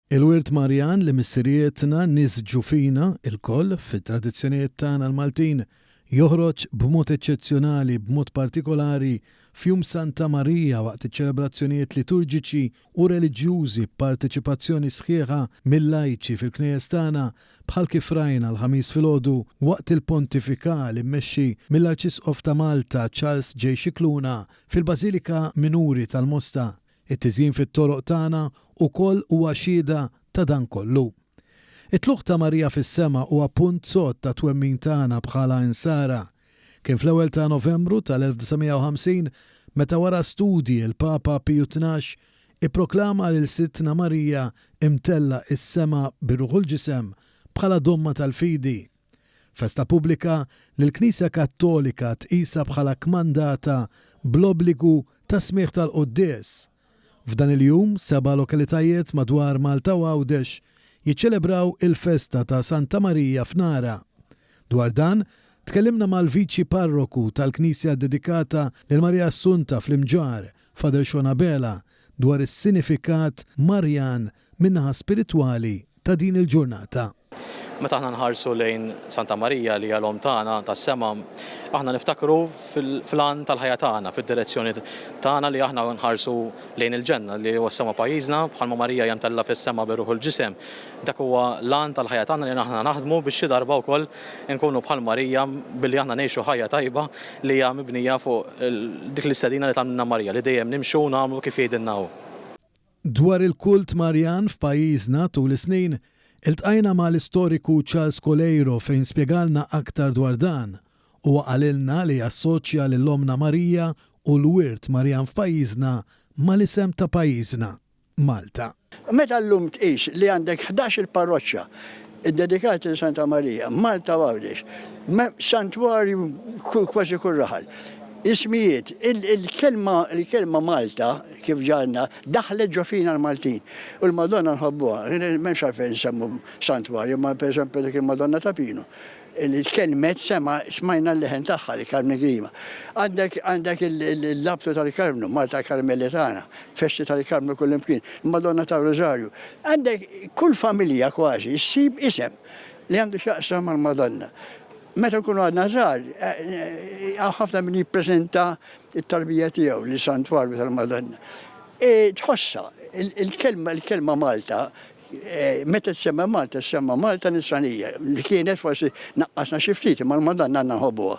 Il-Wirt Marjan li missirietna niżġu fina il-koll fit-tradizzjonijiet tagħna l-Maltin joħroġ b'mod eċċezzjonali b'mod partikolari f'Jum Santa Marija waqt iċ-ċelebrazzjonijiet liturġiċi u reliġjużi b'parteċipazzjoni sħiħa mill-lajċi fil-knejjes tagħna bħal kif rajna l-ħamis filgħodu waqt il-pontifikal immexxi mill-Arċisqof ta' Malta Charles J. Scicluna fil-Bażilika Minuri tal-Mosta. It-tiżjien fit-toroq tagħna ukoll huwa xhieda ta' dan kollu. It-tluq ta' Marija fis-sema huwa punt sod ta' twemmin tagħna bħala insara. Kien fl-ewwel ta' Novembru tal-1950 meta wara studji il-Papa Piju XII ipproklama lil Sittna Marija imtella is-sema bir-Ruħ il-Ġisem bħala domma tal-fidi. Festa pubblika li l-Knisja Kattolika tqisha bħala kmandata bl-obbligu ta' smigħ tal-Qudies. F'dan il-jum, 7 lokalitajiet madwar Malta u Għawdex jiċċelebraw il-festa ta' Santa Marija f'Nara. Dwar dan, tkellimna mal-Viċi Parroku tal-Knisja dedikata lil Marija Assunta fl-Imġar, Fader Xona Bela, dwar is-sinifikat Marjan minnaħa spiritwali ta' din il-ġurnata. Meta aħna nħarsu lejn Santa Marija li hija l-Om tagħna tas-sema, aħna niftakru fil-għan tal-ħajja tagħna, fid-direzzjoni tagħna li aħna nħarsu lejn il-ġenna li huwa s-sema pajjiżna bħalma Marija jemtella fis-sema bir-Ruħ il-Ġisem. Dak huwa l-għan tal-ħajja tagħna li aħna naħdmu biex xi darba wkoll inkunu bħal Marija billi aħna ngħixu ħajja tajba li hija mibnija fuq dik l-istedina li tagħmilna Marija li dejjem nimxu nagħmlu kif jgħidilna hu. Dwar il-kult Marjan f'pajjiżna tul is-snin, iltqajna mal-istoriku Charles Colejro fejn spjegalna aktar dwar dan u qalilna li assoċja lill-Omna Marija u l-Wirt Marjan f'pajjiżna mal-isem ta' pajjiżna, Malta. Meta llum tqis li għandek 11 parroċċja iddedikati li Santa Marija, Malta u Għawdex, santwarju kważi kull raħal. Ismijiet, il-kelma Malta, kif ġanna, daħlet ġo fina l-Maltin. U l-Madonna nħobbuha, menx għalfejn nsemmu santwarju, ma per esempio dik il-Madonna ta' Pino. Il-kelmet sema smajna l-leħen tagħha li Karmi Grima. Għandek il-labtu tal-Karmnu, Malta Karmelitana, festi tal-Karmnu kullimkien, il-Madonna ta' Rosario. Għandek kull familja kważi ssib isem li għandu xaqsam mal-Madonna. Meta nkunu għadna żgħar, ħafna min jippreżenta t-tarbija tiegħu li santwarju tal-Madonna. Tħossa il-kelma Malta, meta tsemma Malta nisranija, li kienet forsi naqqasna xi ftit, ma l-Madonna għandna nħobbuha.